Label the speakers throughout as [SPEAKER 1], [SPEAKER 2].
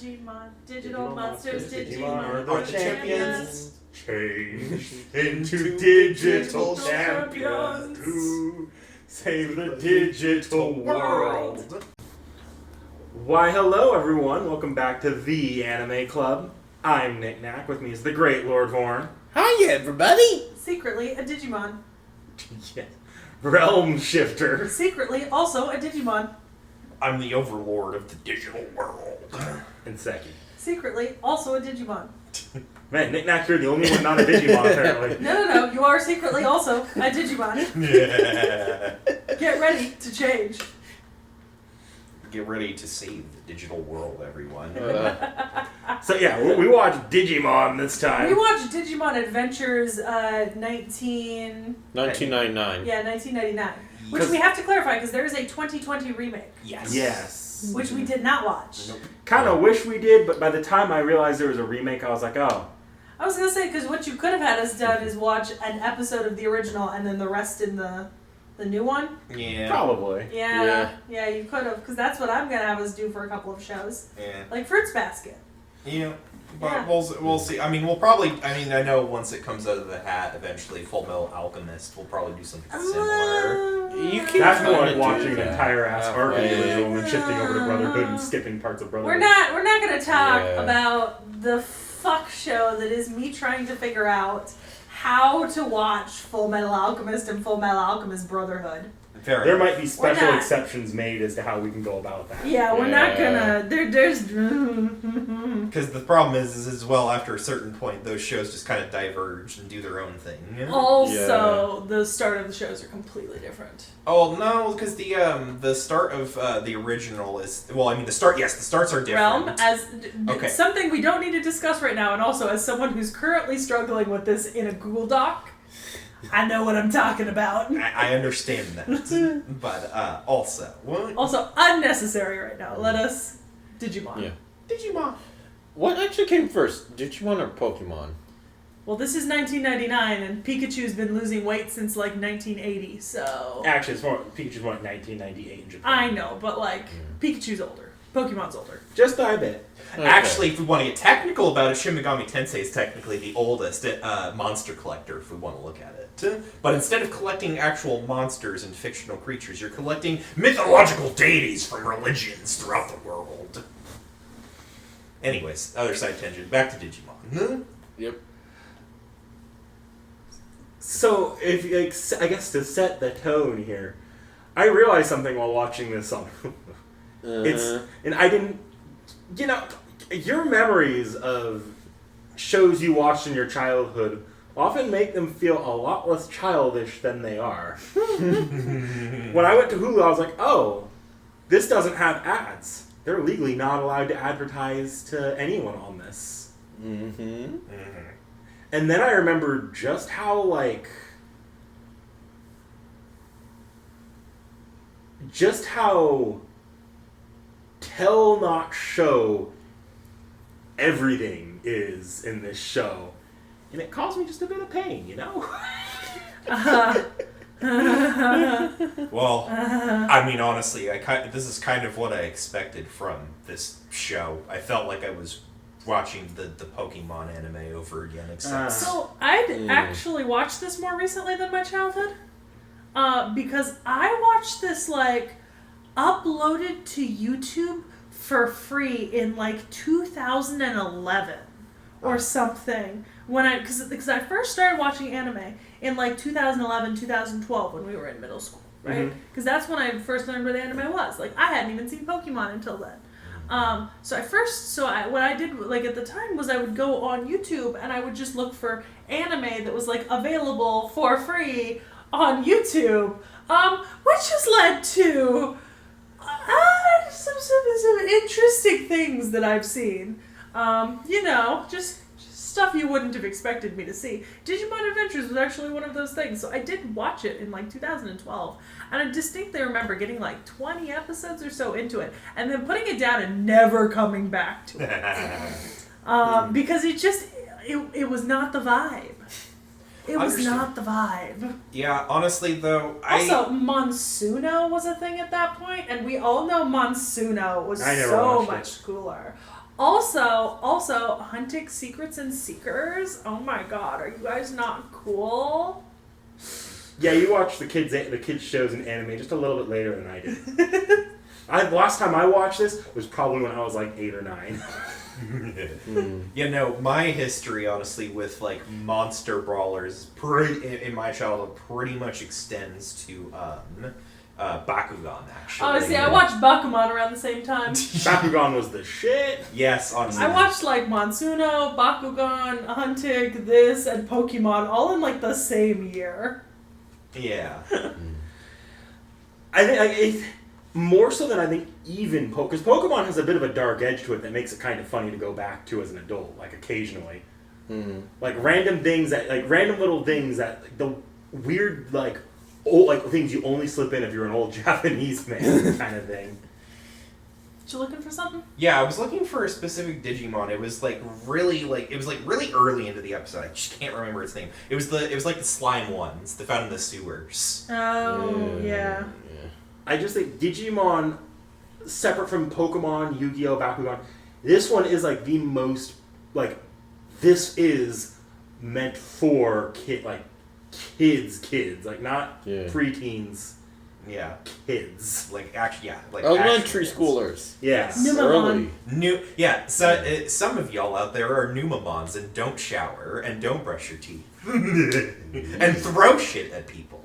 [SPEAKER 1] Digimon, digital monsters,
[SPEAKER 2] Digimon
[SPEAKER 1] are
[SPEAKER 2] are the champions.
[SPEAKER 3] Change into digital champions to save the digital world. Why, hello everyone. Welcome back to the Anime Club. I'm Nick Knack. With me is the great Lord Horn.
[SPEAKER 2] Hiya, everybody!
[SPEAKER 1] Secretly a Digimon.
[SPEAKER 3] Yeah. Realm Shifter.
[SPEAKER 1] Secretly also a Digimon.
[SPEAKER 2] I'm the overlord of the digital world.
[SPEAKER 3] And Seki.
[SPEAKER 1] Secretly also a Digimon.
[SPEAKER 3] Man, Nick Knack, you're the only one not a Digimon apparently.
[SPEAKER 1] No, you are secretly also a Digimon.
[SPEAKER 2] Yeah.
[SPEAKER 1] Get ready to change.
[SPEAKER 2] Get ready to save the digital world, everyone.
[SPEAKER 3] So yeah, we watched Digimon this time.
[SPEAKER 1] We watched Digimon Adventures 1999. Yeah, 1999. Which we have to clarify because there is a 2020 remake.
[SPEAKER 2] Yes.
[SPEAKER 1] Which we did not watch.
[SPEAKER 2] Nope.
[SPEAKER 3] Kind of wish we did, but by the time I realized there was a remake, I was like, oh.
[SPEAKER 1] I was going to say, because what you could have had us done is watch an episode of the original and then the rest in the new one.
[SPEAKER 2] Yeah.
[SPEAKER 3] Probably.
[SPEAKER 1] Yeah, you could have, because that's what I'm going to have us do for a couple of shows.
[SPEAKER 2] Yeah.
[SPEAKER 1] Like Fruits Basket.
[SPEAKER 2] Yeah. But
[SPEAKER 1] Yeah.
[SPEAKER 2] we'll see. I mean, I know once it comes out of the hat, eventually, Full Metal Alchemist will probably do something similar.
[SPEAKER 4] You can
[SPEAKER 3] That's more
[SPEAKER 4] kinda
[SPEAKER 3] like
[SPEAKER 4] do
[SPEAKER 3] watching
[SPEAKER 4] that.
[SPEAKER 3] an entire ass arc of the
[SPEAKER 4] Halfway.
[SPEAKER 3] original and then shifting over to Brotherhood and skipping parts of Brotherhood.
[SPEAKER 1] We're not going to talk
[SPEAKER 4] Yeah.
[SPEAKER 1] about the fuck show that is me trying to figure out how to watch Full Metal Alchemist and Full Metal Alchemist Brotherhood.
[SPEAKER 3] There might be special
[SPEAKER 1] not.
[SPEAKER 3] exceptions made as to how we can go about that.
[SPEAKER 1] Yeah, we're not
[SPEAKER 4] Yeah.
[SPEAKER 1] gonna. There's.
[SPEAKER 2] Because the problem is as well, after a certain point, those shows just kind of diverge and do their own thing. You know?
[SPEAKER 1] Also, the start of the shows are completely different.
[SPEAKER 2] Oh no, because the start of the original is the starts are different.
[SPEAKER 1] Realm as
[SPEAKER 2] Okay.
[SPEAKER 1] something we don't need to discuss right now, and also as someone who's currently struggling with this in a Google Doc, I know what I'm talking about.
[SPEAKER 2] I understand that, but also what?
[SPEAKER 1] Also unnecessary right now. Let us Digimon.
[SPEAKER 4] Yeah.
[SPEAKER 2] Digimon.
[SPEAKER 4] What actually came first, Digimon or Pokemon?
[SPEAKER 1] Well, this is 1999, and Pikachu's been losing weight since like 1980. So
[SPEAKER 3] Actually, Pikachu's more like 1998 in Japan.
[SPEAKER 1] I know, but like Pikachu's older, Pokemon's older.
[SPEAKER 3] Just by a bit.
[SPEAKER 4] Okay.
[SPEAKER 2] Actually, if we want to get technical about it, Shin Megami Tensei is technically the oldest monster collector, if we want to look at it. But instead of collecting actual monsters and fictional creatures, you're collecting mythological deities from religions throughout the world. Anyways, other side tangent. Back to Digimon.
[SPEAKER 4] Yep.
[SPEAKER 3] So, if I guess to set the tone here, I realized something while watching this song. And I didn't, your memories of shows you watched in your childhood often make them feel a lot less childish than they are. When I went to Hulu, I was like, oh, this doesn't have ads. They're legally not allowed to advertise to anyone on this.
[SPEAKER 4] Mm-hmm.
[SPEAKER 2] Mm-hmm.
[SPEAKER 3] And then I remembered just how, tell not show everything is in this show. And it caused me just a bit of pain,
[SPEAKER 2] Well, I mean, honestly, this is kind of what I expected from this show. I felt like I was watching the Pokemon anime over again, except...
[SPEAKER 1] So I'd actually watched this more recently than my childhood, because I watched this uploaded to YouTube for free in 2011 or something. Because I first started watching anime in 2011, 2012 when we were in middle school, right? Because that's when I first learned what anime was. I hadn't even seen Pokemon until then. What I did at the time was I would go on YouTube and I would just look for anime that was available for free on YouTube, which has led to some interesting things that I've seen. Just stuff you wouldn't have expected me to see. Digimon Adventures was actually one of those things, so I did watch it in 2012, and I distinctly remember getting 20 episodes or so into it, and then putting it down and never coming back to it. Because it was not the vibe. It was not the vibe.
[SPEAKER 2] Yeah, honestly, though,
[SPEAKER 1] Also, Monsuno was a thing at that point, and we all know Monsuno was
[SPEAKER 3] I never
[SPEAKER 1] so
[SPEAKER 3] watched
[SPEAKER 1] much cooler. Also, Hunting Secrets and Seekers. Oh my god, are you guys not cool?
[SPEAKER 3] Yeah, you watch the kids shows and anime just a little bit later than I did. Last time I watched this was probably when I was like 8 or 9.
[SPEAKER 2] My history, honestly, with like monster brawlers, in my childhood, pretty much extends to Bakugan. Actually,
[SPEAKER 1] Oh, see, I watched Bakuman around the same time.
[SPEAKER 3] Bakugan was the shit.
[SPEAKER 2] Yes, honestly.
[SPEAKER 1] I watched like Monsuno, Bakugan, Hunting, this, and Pokemon all in like the same year.
[SPEAKER 2] Yeah.
[SPEAKER 3] I think more so than I think even because Pokemon has a bit of a dark edge to it that makes it kind of funny to go back to as an adult, like occasionally. Like random little things that like, the weird like old like things you only slip in if you're an old Japanese man kind of thing.
[SPEAKER 1] You looking for something?
[SPEAKER 2] Yeah, I was looking for a specific Digimon. It was really early into the episode. I just can't remember its name. It was like the slime ones that found in the sewers.
[SPEAKER 1] Oh yeah.
[SPEAKER 3] I just think Digimon, separate from Pokemon, Yu-Gi-Oh, Bakugan, this one is like the most like this is meant for kids, like not preteens.
[SPEAKER 2] Yeah.
[SPEAKER 3] Kids.
[SPEAKER 2] Like actually, yeah. Like
[SPEAKER 4] elementary
[SPEAKER 2] actual
[SPEAKER 4] schoolers.
[SPEAKER 3] Yes.
[SPEAKER 1] Numamon.
[SPEAKER 2] So some of y'all out there are Numamons and don't shower and don't brush your teeth and throw shit at people.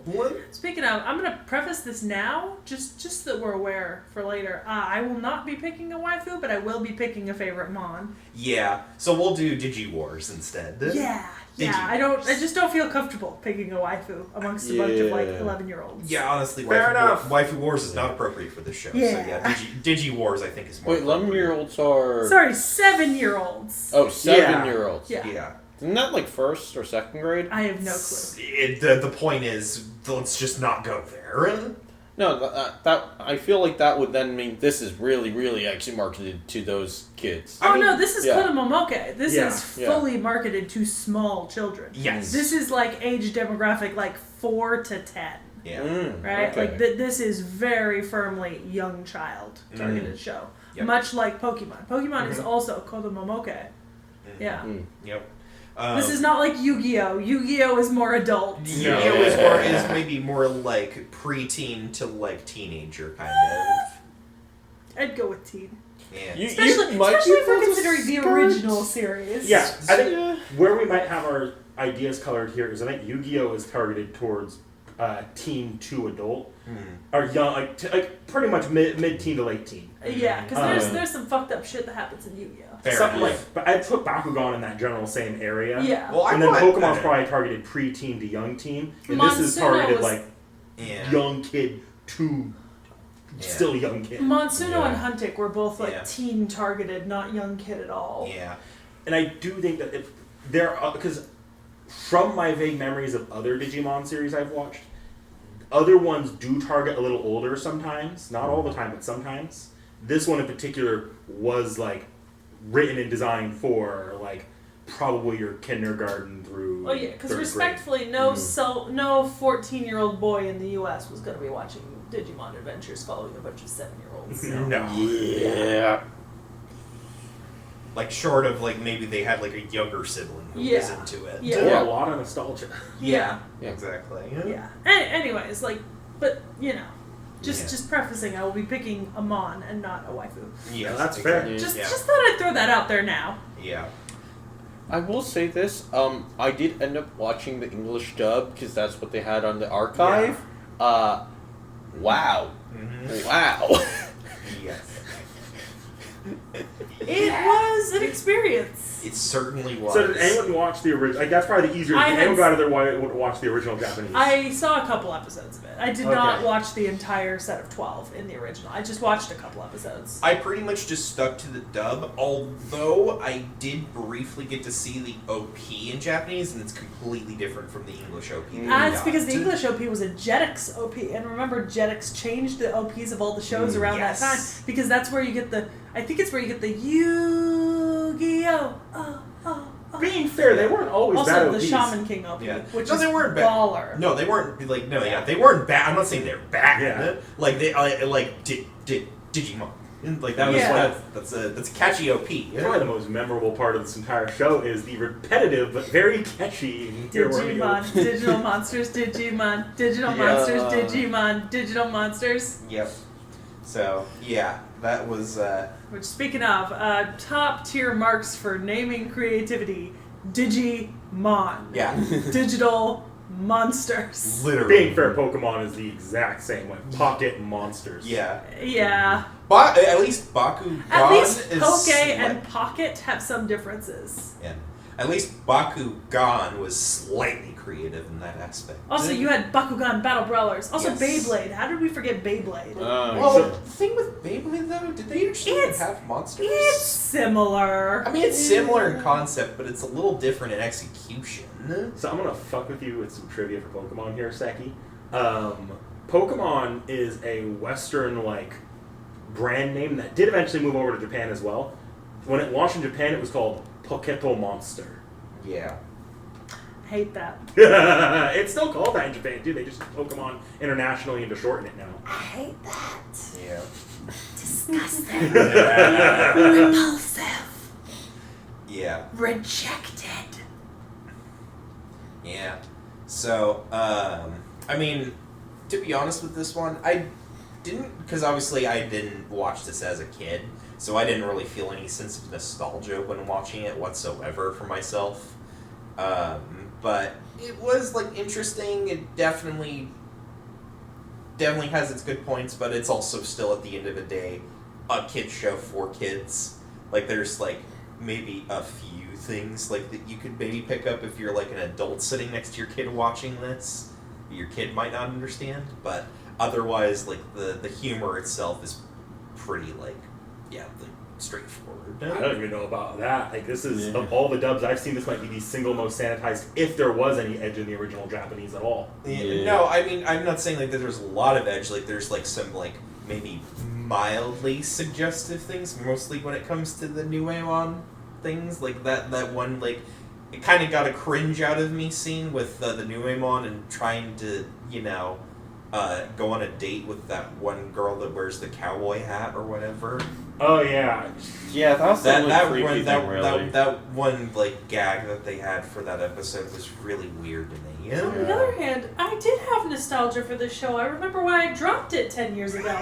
[SPEAKER 1] Speaking of, I'm gonna preface this now, just so that we're aware for later. I will not be picking a waifu, but I will be picking a favorite mon.
[SPEAKER 2] Yeah. So we'll do Digi Wars instead.
[SPEAKER 1] Yeah. I just don't feel comfortable picking a waifu amongst a bunch of like 11-year-olds.
[SPEAKER 2] Yeah, honestly,
[SPEAKER 3] Fair enough.
[SPEAKER 2] Waifu Wars is not appropriate for this show.
[SPEAKER 1] Yeah.
[SPEAKER 2] So yeah, Digi Wars I think is more.
[SPEAKER 4] Wait, 11-year-olds are.
[SPEAKER 1] Sorry, 7-year-olds.
[SPEAKER 4] Oh, 7-year-olds.
[SPEAKER 1] Yeah.
[SPEAKER 4] Isn't that like first or second grade?
[SPEAKER 1] I have no clue.
[SPEAKER 2] The point is, let's just not go there.
[SPEAKER 4] No, that I feel like that would then mean this is really, really actually marketed to those kids.
[SPEAKER 1] No, this is Kodomomoke. This is
[SPEAKER 4] Yeah.
[SPEAKER 1] fully marketed to small children.
[SPEAKER 2] Yes.
[SPEAKER 1] This is like age demographic like 4 to 10.
[SPEAKER 2] Yeah.
[SPEAKER 1] Right?
[SPEAKER 4] Okay.
[SPEAKER 1] Like this is very firmly young child targeted show.
[SPEAKER 2] Yep.
[SPEAKER 1] Much like Pokemon. Pokemon is also Kodomomoke. Yeah.
[SPEAKER 2] Yep.
[SPEAKER 1] This is not like Yu-Gi-Oh! Yu-Gi-Oh! Is more adult.
[SPEAKER 2] Yu-Gi-Oh! is maybe more like preteen to like teenager kind of.
[SPEAKER 1] I'd go with teen.
[SPEAKER 2] Yeah.
[SPEAKER 1] Especially if we're considering the original series.
[SPEAKER 3] Yeah, I think where we might have our ideas colored here is I think Yu-Gi-Oh! Is targeted towards teen to adult, or young, like pretty much mid-teen to late teen.
[SPEAKER 1] Yeah, because there's some fucked up shit that happens in Yu-Gi-Oh!
[SPEAKER 3] Something but I'd put Bakugan in that general same area.
[SPEAKER 1] Yeah.
[SPEAKER 2] Well,
[SPEAKER 3] and then Pokemon's probably targeted pre-teen to young teen, and this is targeted young kid to still young kid.
[SPEAKER 1] Monsuno and Hunting were both teen targeted, not young kid at all.
[SPEAKER 2] Yeah.
[SPEAKER 3] And I do think that if there are, because from my vague memories of other Digimon series I've watched, other ones do target a little older sometimes, not all the time, but sometimes. This one in particular was like written and designed for like probably your kindergarten through.
[SPEAKER 1] Oh yeah, because
[SPEAKER 3] third
[SPEAKER 1] respectfully, no 14-year-old boy in the U.S. was going to be watching Digimon Adventures following a bunch of 7-year-olds. So.
[SPEAKER 2] No.
[SPEAKER 4] Yeah.
[SPEAKER 2] Like short of like maybe they had like a younger sibling who was into it.
[SPEAKER 1] Yeah.
[SPEAKER 3] Or a lot of nostalgia.
[SPEAKER 1] Yeah.
[SPEAKER 2] Exactly.
[SPEAKER 1] Yeah. Anyways, but just prefacing, I will be picking a mon and not a waifu.
[SPEAKER 2] Yeah,
[SPEAKER 3] that's fair.
[SPEAKER 1] Just thought I'd throw that out there now.
[SPEAKER 2] Yeah.
[SPEAKER 4] I will say this. I did end up watching the English dub because that's what they had on the archive. Wow. Wow.
[SPEAKER 2] Yes.
[SPEAKER 1] It was an experience.
[SPEAKER 2] It certainly was.
[SPEAKER 3] So did anyone watch the original? Like, that's probably the easier. Did anyone go out of their way to watch the original Japanese?
[SPEAKER 1] I saw a couple episodes of it. I did not watch the entire set of 12 in the original. I just watched a couple episodes.
[SPEAKER 2] I pretty much just stuck to the dub, although I did briefly get to see the OP in Japanese, and it's completely different from the English OP.
[SPEAKER 1] It's because the English OP was a Jetix OP, and remember Jetix changed the OPs of all the shows around that time, because that's where you get the, I think it's where you get the Yu-Gi-Oh!
[SPEAKER 3] Being fair, they weren't always
[SPEAKER 1] also
[SPEAKER 3] bad
[SPEAKER 1] the
[SPEAKER 3] OPs.
[SPEAKER 1] Shaman King OP, which is
[SPEAKER 2] they weren't
[SPEAKER 1] baller.
[SPEAKER 2] Bad. No, they weren't they weren't bad. I'm not saying they're bad.
[SPEAKER 3] Yeah.
[SPEAKER 2] Like they like Digimon. Like that was
[SPEAKER 1] Yeah.
[SPEAKER 2] that's a catchy OP.
[SPEAKER 3] Probably the most memorable part of this entire show is the repetitive but very catchy
[SPEAKER 1] Digimon, digital monsters, Digimon, digital monsters, Digimon, digital monsters.
[SPEAKER 2] Yep. So yeah, that was.
[SPEAKER 1] Which, speaking of, top tier marks for naming creativity, Digimon.
[SPEAKER 2] Yeah.
[SPEAKER 1] Digital monsters.
[SPEAKER 2] Literally.
[SPEAKER 3] Being fair, Pokemon is the exact same way. Pocket monsters.
[SPEAKER 2] Yeah.
[SPEAKER 1] Yeah.
[SPEAKER 2] At least Bakugan
[SPEAKER 1] At least
[SPEAKER 2] is
[SPEAKER 1] Poke and Pocket have some differences.
[SPEAKER 2] Yeah. At least Bakugan was slightly creative in that aspect.
[SPEAKER 1] Also, you had Bakugan Battle Brawlers. Also,
[SPEAKER 2] Yes.
[SPEAKER 1] Beyblade. How did we forget Beyblade?
[SPEAKER 2] Well, the thing with Beyblade though, did they actually have monsters?
[SPEAKER 1] It's similar.
[SPEAKER 2] I mean, it's similar in concept, but it's a little different in execution.
[SPEAKER 3] So I'm gonna fuck with you with some trivia for Pokemon here, Seki. Pokemon is a Western brand name that did eventually move over to Japan as well. When it launched in Japan, it was called Poketo Monster.
[SPEAKER 2] Yeah.
[SPEAKER 1] Hate that.
[SPEAKER 3] It's still called that in Japan too. They just Pokemon internationally and to shorten it now.
[SPEAKER 1] I hate that.
[SPEAKER 2] Yeah.
[SPEAKER 1] Disgusting. Repulsive.
[SPEAKER 2] Yeah.
[SPEAKER 1] Rejected.
[SPEAKER 2] Yeah. So, I mean, to be honest with this one, I didn't, because obviously I didn't watch this as a kid, so I didn't really feel any sense of nostalgia when watching it whatsoever for myself. But it was interesting. It definitely has its good points, but it's also still at the end of the day a kid show for kids. There's maybe a few things that you could maybe pick up if you're an adult sitting next to your kid watching this. Your kid might not understand, but otherwise the humor itself is pretty straightforward.
[SPEAKER 3] I don't even know about that. This is of all the dubs I've seen, this might be the single most sanitized, if there was any edge in the original Japanese at all.
[SPEAKER 2] Yeah. No, I mean I'm not saying that there's a lot of edge. There's some maybe mildly suggestive things, mostly when it comes to the Nuemon things. That one it kind of got a cringe out of me scene with the Nuemon and trying to go on a date with that one girl that wears the cowboy hat or whatever.
[SPEAKER 3] Oh yeah.
[SPEAKER 4] Yeah, that was
[SPEAKER 2] that
[SPEAKER 4] creepy
[SPEAKER 2] one,
[SPEAKER 4] thing, really.
[SPEAKER 2] that one gag that they had for that episode was really weird to me.
[SPEAKER 1] On the other hand, I did have nostalgia for this show. I remember when I dropped it 10 years ago.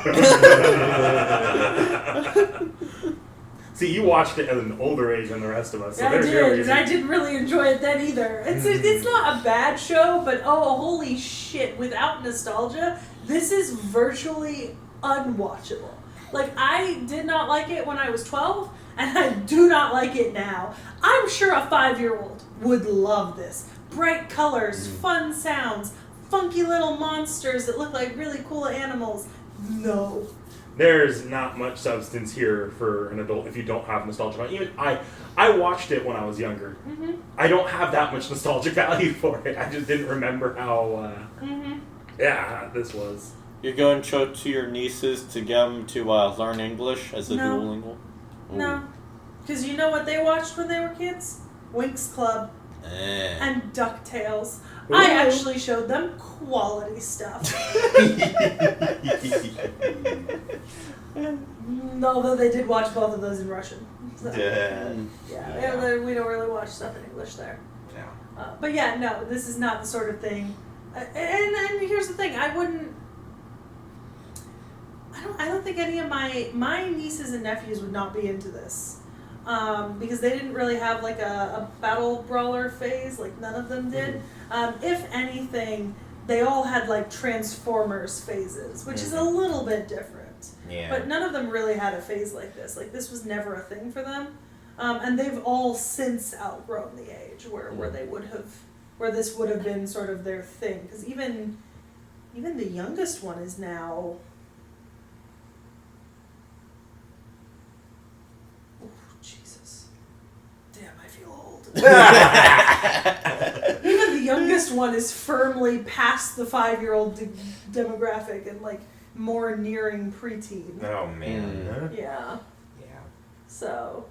[SPEAKER 3] See, you watched it at an older age than the rest of us. So
[SPEAKER 1] I
[SPEAKER 3] there's your
[SPEAKER 1] did,
[SPEAKER 3] reason.
[SPEAKER 1] and I didn't really enjoy it then either. It's not a bad show, but oh, holy shit, without nostalgia, this is virtually unwatchable. I did not like it when I was 12, and I do not like it now. I'm sure a 5-year-old would love this. Bright colors, fun sounds, funky little monsters that look like really cool animals. No.
[SPEAKER 3] There's not much substance here for an adult if you don't have nostalgia. Even I watched it when I was younger.
[SPEAKER 1] Mm-hmm.
[SPEAKER 3] I don't have that much nostalgic value for it. I just didn't remember how. This was.
[SPEAKER 4] You're going to show it to your nieces to get them to learn English as a
[SPEAKER 1] No.
[SPEAKER 4] Duolingo? Ooh.
[SPEAKER 1] No. Because you know what they watched when they were kids? Winx Club and DuckTales.
[SPEAKER 3] Ooh.
[SPEAKER 1] I actually showed them quality stuff. Although they did watch both of those in Russian. So, we don't really watch stuff in English there.
[SPEAKER 2] Yeah.
[SPEAKER 1] But yeah, no, this is not the sort of thing. And here's the thing, I don't think any of my nieces and nephews would not be into this. Because they didn't really have a battle brawler phase, none of them did. If anything, they all had Transformers phases, which is a little bit different.
[SPEAKER 2] Yeah.
[SPEAKER 1] But none of them really had a phase like this. This was never a thing for them. And they've all since outgrown the age where they would have, where this would have been sort of their thing. Because even the youngest one is now. Oh, Jesus. Damn, I feel old. Even the youngest one is firmly past the 5-year-old demographic and more nearing preteen.
[SPEAKER 2] Oh man.
[SPEAKER 1] Yeah.
[SPEAKER 2] Yeah.
[SPEAKER 1] So,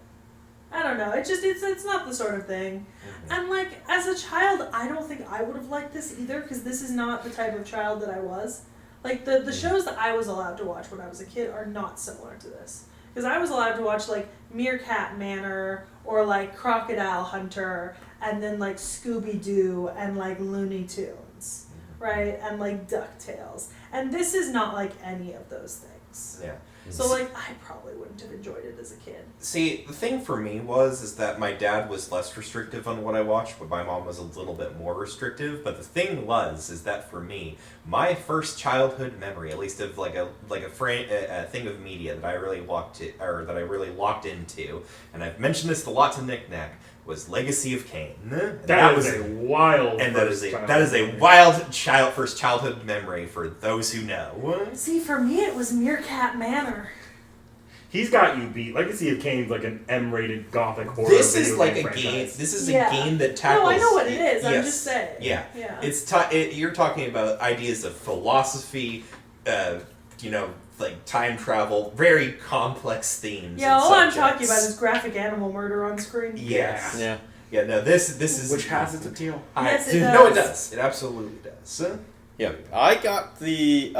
[SPEAKER 1] I don't know. It's not the sort of thing.
[SPEAKER 2] Mm-hmm.
[SPEAKER 1] And as a child, I don't think I would have liked this either because this is not the type of child that I was. The shows that I was allowed to watch when I was a kid are not similar to this. Because I was allowed to watch like Meerkat Manor or like Crocodile Hunter and then like Scooby-Doo and like Looney Tunes, right? And like DuckTales. And this is not like any of those things.
[SPEAKER 2] Yeah.
[SPEAKER 1] So like I probably wouldn't have enjoyed it as a kid.
[SPEAKER 2] See, the thing for me is that my dad was less restrictive on what I watched, but my mom was a little bit more restrictive. But the thing is that for me, my first childhood memory, at least of like a thing of media that I really locked into, and I've mentioned this a lot to Nick Nack, was Legacy of Kain.
[SPEAKER 3] That is a wild.
[SPEAKER 2] And that is a wild first childhood memory for those who know.
[SPEAKER 1] See, for me it was Meerkat Manor.
[SPEAKER 3] He's got you beat. Legacy of Kain's like an M-rated gothic horror.
[SPEAKER 2] This is like a
[SPEAKER 3] franchise.
[SPEAKER 2] game. This is a game that tackles.
[SPEAKER 1] No, I know what it is.
[SPEAKER 2] Yes.
[SPEAKER 1] I'm just saying.
[SPEAKER 2] Yeah.
[SPEAKER 1] Yeah.
[SPEAKER 2] It's you're talking about ideas of philosophy, like time travel, very complex themes.
[SPEAKER 1] Yeah,
[SPEAKER 2] and
[SPEAKER 1] all I'm
[SPEAKER 2] subjects.
[SPEAKER 1] talking about is graphic animal murder on screen.
[SPEAKER 2] Yes.
[SPEAKER 4] Yeah.
[SPEAKER 2] Yeah. No. This is
[SPEAKER 3] Which has its appeal.
[SPEAKER 1] Yes, it
[SPEAKER 2] No, it
[SPEAKER 1] does.
[SPEAKER 2] does. It absolutely does.
[SPEAKER 4] Yeah, I got the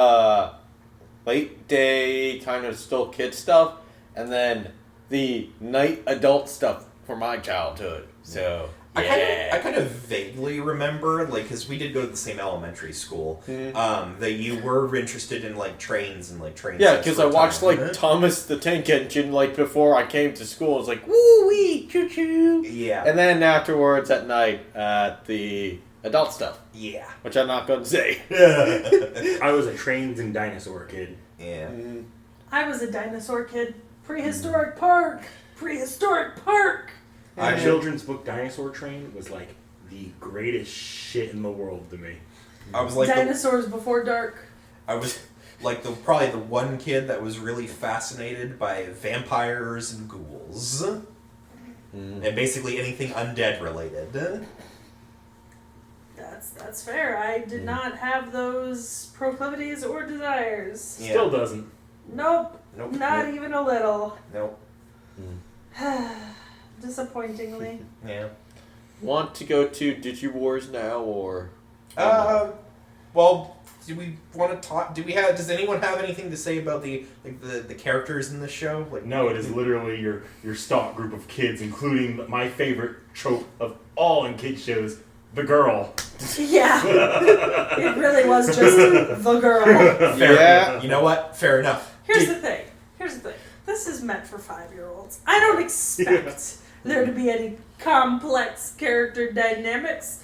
[SPEAKER 4] late day kind of still kid stuff, and then the night adult stuff for my childhood. So yeah,
[SPEAKER 2] I kind of vaguely remember, like, because we did go to the same elementary school, that you were interested in like trains and like train.
[SPEAKER 4] yeah,
[SPEAKER 2] sets
[SPEAKER 4] because
[SPEAKER 2] for
[SPEAKER 4] I
[SPEAKER 2] a
[SPEAKER 4] watched
[SPEAKER 2] time.
[SPEAKER 4] like Thomas the Tank Engine like before I came to school. I was like woo wee choo choo.
[SPEAKER 2] Yeah.
[SPEAKER 4] And then afterwards at night, the adult stuff,
[SPEAKER 2] Yeah.
[SPEAKER 4] which I'm not going to say.
[SPEAKER 3] I was a trains and dinosaur kid.
[SPEAKER 2] Yeah.
[SPEAKER 1] I was a dinosaur kid. Prehistoric Park. Prehistoric Park.
[SPEAKER 3] My children's book Dinosaur Train was like the greatest shit in the world to me.
[SPEAKER 2] I was like
[SPEAKER 1] Dinosaurs Before Dark.
[SPEAKER 2] I was like probably the one kid that was really fascinated by vampires and ghouls. And basically anything undead related.
[SPEAKER 1] That's fair. I did not have those proclivities or desires.
[SPEAKER 2] Yeah.
[SPEAKER 3] Still doesn't.
[SPEAKER 1] Nope.
[SPEAKER 2] Nope.
[SPEAKER 1] Not
[SPEAKER 2] Nope.
[SPEAKER 1] even a little.
[SPEAKER 2] Nope.
[SPEAKER 1] Disappointingly.
[SPEAKER 2] Yeah.
[SPEAKER 4] Want to go to DigiWars now or?
[SPEAKER 2] Well, do we want to talk? Does anyone have anything to say about the characters in the show? Like,
[SPEAKER 3] No, it is literally your stock group of kids, including my favorite trope of all in kids shows, the girl.
[SPEAKER 1] Yeah. It really was just the girl.
[SPEAKER 2] Fair.
[SPEAKER 4] Yeah.
[SPEAKER 2] You know what? Fair enough.
[SPEAKER 1] Here's the thing. This is meant for 5-year-olds. I don't expect there to be any complex character dynamics,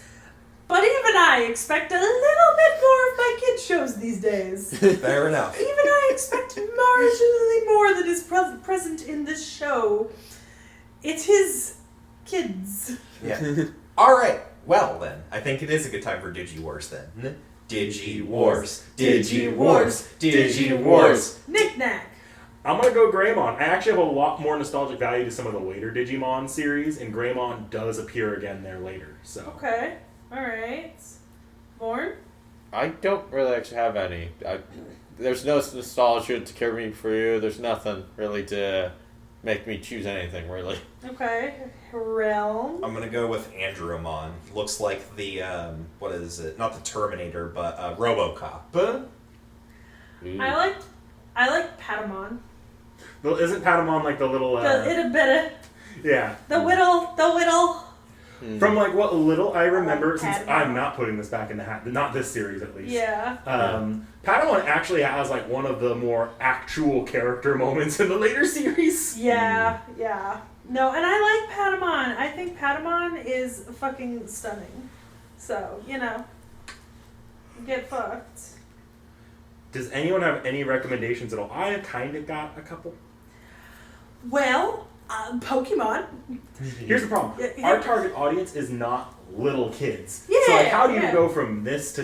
[SPEAKER 1] but even I expect a little bit more of my kid shows these days.
[SPEAKER 2] Fair enough.
[SPEAKER 1] Even I expect marginally more than is present in this show. It is kids.
[SPEAKER 2] Yeah. All right. Well, then, I think it is a good time for DigiWars, then. DigiWars. DigiWars. DigiWars.
[SPEAKER 1] Knick-knack.
[SPEAKER 3] I'm gonna go Greymon. I actually have a lot more nostalgic value to some of the later Digimon series, and Greymon does appear again there later. So
[SPEAKER 1] Okay. Alright. Morn?
[SPEAKER 4] I don't really actually have any. There's no nostalgia to carry me for you. There's nothing really to make me choose anything, really.
[SPEAKER 1] Okay. Realm.
[SPEAKER 2] I'm gonna go with Andromon. He looks like the what is it? Not the Terminator, but RoboCop.
[SPEAKER 1] I like Patamon.
[SPEAKER 3] well, isn't Patamon like the little?
[SPEAKER 1] The itty bitty.
[SPEAKER 3] Yeah.
[SPEAKER 1] The whittle.
[SPEAKER 3] From like what little I remember, since
[SPEAKER 1] Patamon.
[SPEAKER 3] I'm not putting this back in the hat, not this series at least.
[SPEAKER 1] Yeah.
[SPEAKER 3] Patamon actually has like one of the more actual character moments in the later series.
[SPEAKER 1] Yeah. Yeah. No, and I like Patamon. I think Patamon is fucking stunning. So, get fucked.
[SPEAKER 3] Does anyone have any recommendations at all? I have kind of got a couple.
[SPEAKER 1] Well, Pokemon.
[SPEAKER 3] Here's the problem.
[SPEAKER 1] Yeah.
[SPEAKER 3] Our target audience is not little kids.
[SPEAKER 1] Yeah,
[SPEAKER 3] so like, how do you
[SPEAKER 1] yeah.
[SPEAKER 3] go from this to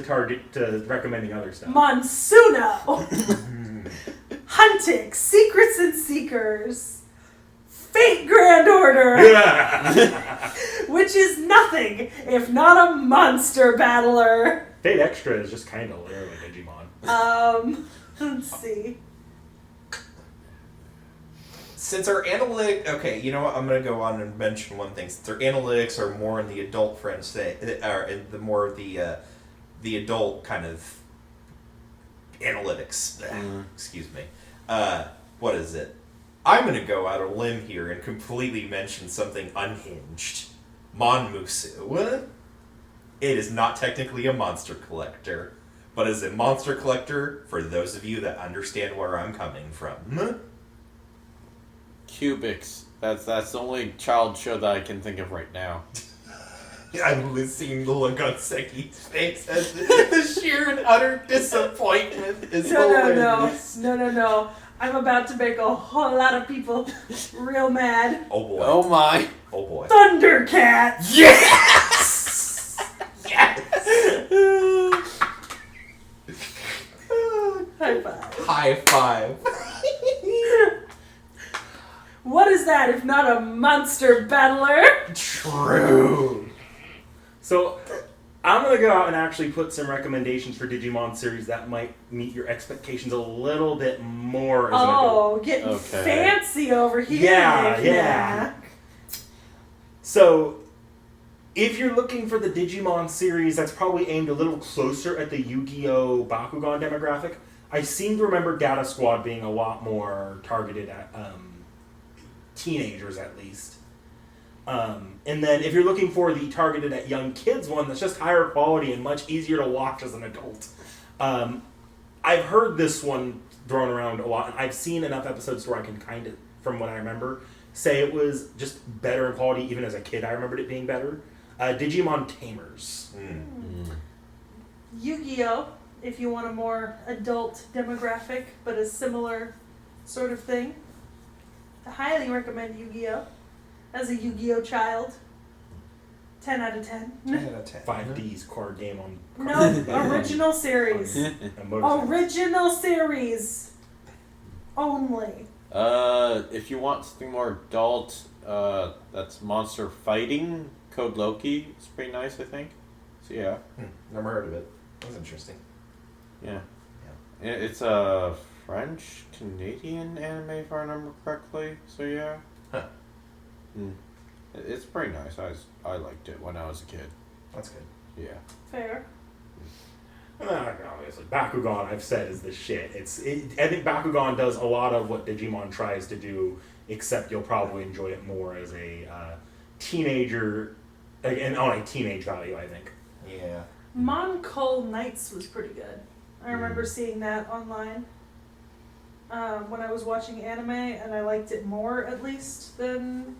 [SPEAKER 3] recommending other stuff?
[SPEAKER 1] Monsuno. Huntix. Secrets and Seekers. Fate Grand Order. Which is nothing if not a monster battler.
[SPEAKER 3] Fate Extra is just kind of literally Digimon.
[SPEAKER 1] Let's see.
[SPEAKER 2] Since our okay, you know what? I'm gonna go on and mention one thing. Since our analytics are more in the adult friends, are in the more of the adult kind of analytics. Excuse me. What is it? I'm gonna go out a limb here and completely mention something unhinged. Monmusu. It is not technically a monster collector, but is a monster collector for those of you that understand where I'm coming from.
[SPEAKER 4] Cubics. That's the only child show that I can think of right now.
[SPEAKER 2] I'm seeing the look on Seki's face as the sheer and utter disappointment is hilarious.
[SPEAKER 1] No. I'm about to make a whole lot of people real mad.
[SPEAKER 2] Oh boy.
[SPEAKER 4] Oh my.
[SPEAKER 2] Oh boy.
[SPEAKER 1] Thundercats!
[SPEAKER 2] Yes! Yes!
[SPEAKER 1] High five.
[SPEAKER 2] High five.
[SPEAKER 1] What is that if not a monster battler?
[SPEAKER 2] True.
[SPEAKER 3] So, I'm going to go out and actually put some recommendations for Digimon series that might meet your expectations a little bit more as an adult.
[SPEAKER 1] Oh, getting
[SPEAKER 4] Okay.
[SPEAKER 1] fancy over here.
[SPEAKER 3] Yeah,
[SPEAKER 1] Nick
[SPEAKER 3] yeah.
[SPEAKER 1] Nack.
[SPEAKER 3] So, if you're looking for the Digimon series that's probably aimed a little closer at the Yu-Gi-Oh! Bakugan demographic, I seem to remember Data Squad being a lot more targeted at teenagers, at least. And then if you're looking for the targeted at young kids one that's just higher quality and much easier to watch as an adult, I've heard this one thrown around a lot, and I've seen enough episodes where I can kind of, from what I remember, say it was just better in quality. Even as a kid, I remembered it being better. Digimon Tamers.
[SPEAKER 1] Yu-Gi-Oh! If you want a more adult demographic, but a similar sort of thing. I highly recommend Yu-Gi-Oh! As a Yu-Gi-Oh! Child. 10 out of 10.
[SPEAKER 2] 10 out of 10.
[SPEAKER 3] 5D's card game on...
[SPEAKER 1] No, original series.
[SPEAKER 3] motorcycles.
[SPEAKER 1] Original series. Only.
[SPEAKER 4] If you want something more adult, that's Monster Fighting. Code Loki. It's pretty nice, I think. So yeah.
[SPEAKER 2] Never heard of it. That's interesting.
[SPEAKER 4] Yeah. It's a French-Canadian anime, if I remember correctly. So yeah.
[SPEAKER 2] Huh.
[SPEAKER 4] It's pretty nice. I liked it when I was a kid.
[SPEAKER 2] That's good.
[SPEAKER 4] Yeah.
[SPEAKER 1] Fair.
[SPEAKER 3] Obviously, Bakugan, I've said, is the shit. I think Bakugan does a lot of what Digimon tries to do, except you'll probably enjoy it more as a teenager, and on a teenage value, I think.
[SPEAKER 2] Yeah.
[SPEAKER 1] Moncol Knights was pretty good. I remember seeing that online when I was watching anime, and I liked it more, at least, than,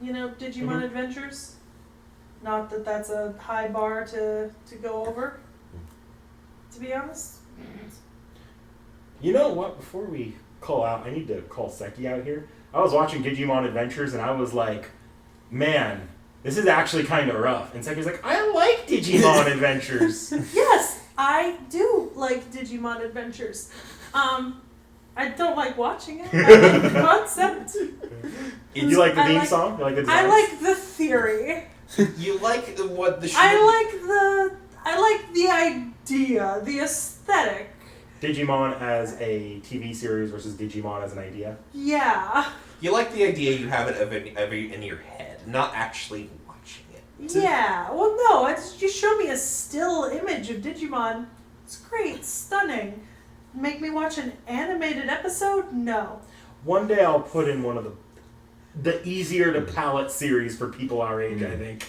[SPEAKER 1] Digimon Adventures. Not that that's a high bar to go over, to be honest.
[SPEAKER 3] You know what? Before we call out, I need to call Seki out here. I was watching Digimon Adventures, and I was like, man, this is actually kind of rough. And Seki's like, I like Digimon Adventures.
[SPEAKER 1] Yes, I do like Digimon Adventures. I don't like watching it. I like the concept.
[SPEAKER 3] You like the theme song? You like the designs?
[SPEAKER 1] I like the theory.
[SPEAKER 2] You like what the
[SPEAKER 1] I like the idea, the aesthetic.
[SPEAKER 3] Digimon as a TV series versus Digimon as an idea?
[SPEAKER 1] Yeah.
[SPEAKER 2] You like the idea you have it of in your head, not actually watching it.
[SPEAKER 1] Yeah. Well, no, you show me a still image of Digimon. It's great, it's stunning. Make me watch an animated episode? No.
[SPEAKER 3] One day I'll put in one of the easier to palette series for people our age, I think.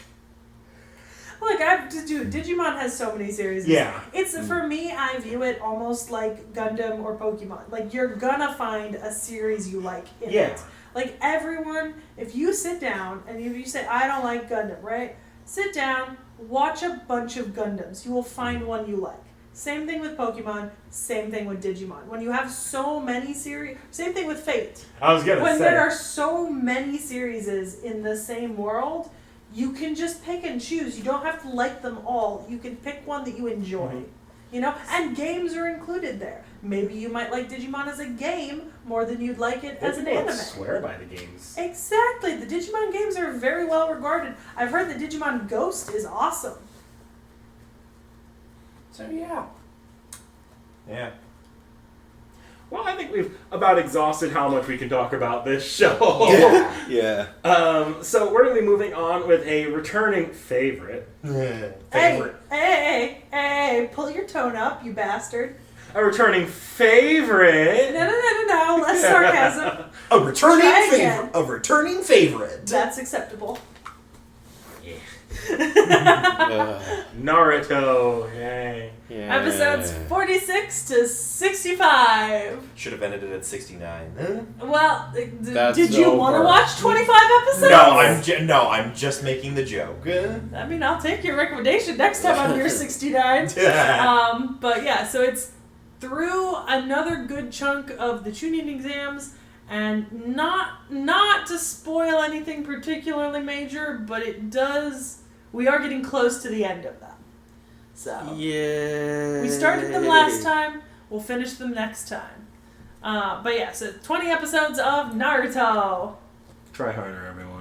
[SPEAKER 1] Look, Digimon has so many series.
[SPEAKER 3] Yeah.
[SPEAKER 1] It's, for me, I view it almost like Gundam or Pokemon. Like, you're gonna find a series you like in it. Like, everyone, if you sit down and you say, I don't like Gundam, right? Sit down, watch a bunch of Gundams. You will find one you like. Same thing with Pokemon, same thing with Digimon. When you have so many series, same thing with Fate.
[SPEAKER 3] I was gonna
[SPEAKER 1] When
[SPEAKER 3] say.
[SPEAKER 1] there are so many series in the same world, you can just pick and choose. You don't have to like them all. You can pick one that you enjoy. And games are included there. Maybe you might like Digimon as a game more than you'd like it as an
[SPEAKER 3] People
[SPEAKER 1] anime.
[SPEAKER 3] swear by the games.
[SPEAKER 1] Exactly. The Digimon games are very well regarded. I've heard that Digimon Ghost is awesome.
[SPEAKER 2] So yeah. Yeah.
[SPEAKER 3] Well, I think we've about exhausted how much we can talk about this show.
[SPEAKER 4] Yeah.
[SPEAKER 3] So we're going to be moving on with a returning favorite.
[SPEAKER 2] Favorite.
[SPEAKER 1] Hey, pull your tone up, you bastard.
[SPEAKER 3] a returning favorite.
[SPEAKER 1] No, less sarcasm.
[SPEAKER 2] A returning
[SPEAKER 1] Try
[SPEAKER 2] favorite.
[SPEAKER 1] again.
[SPEAKER 2] A returning favorite.
[SPEAKER 1] That's acceptable.
[SPEAKER 3] Naruto. Yay.
[SPEAKER 4] Yeah.
[SPEAKER 1] Episodes 46 to 65.
[SPEAKER 2] Should have ended it at 69.
[SPEAKER 1] Well,
[SPEAKER 4] That's
[SPEAKER 1] did you want to
[SPEAKER 4] over.
[SPEAKER 1] watch 25 episodes?
[SPEAKER 2] I'm just making the joke.
[SPEAKER 1] I mean, I'll take your recommendation next time I'm near 69. But yeah, so it's through another good chunk of the tuning exams, and not to spoil anything particularly major, but it does. We are getting close to the end of them. So
[SPEAKER 4] Yeah.
[SPEAKER 1] we started them last time. We'll finish them next time. But yeah, so 20 episodes of Naruto.
[SPEAKER 3] Try harder, everyone.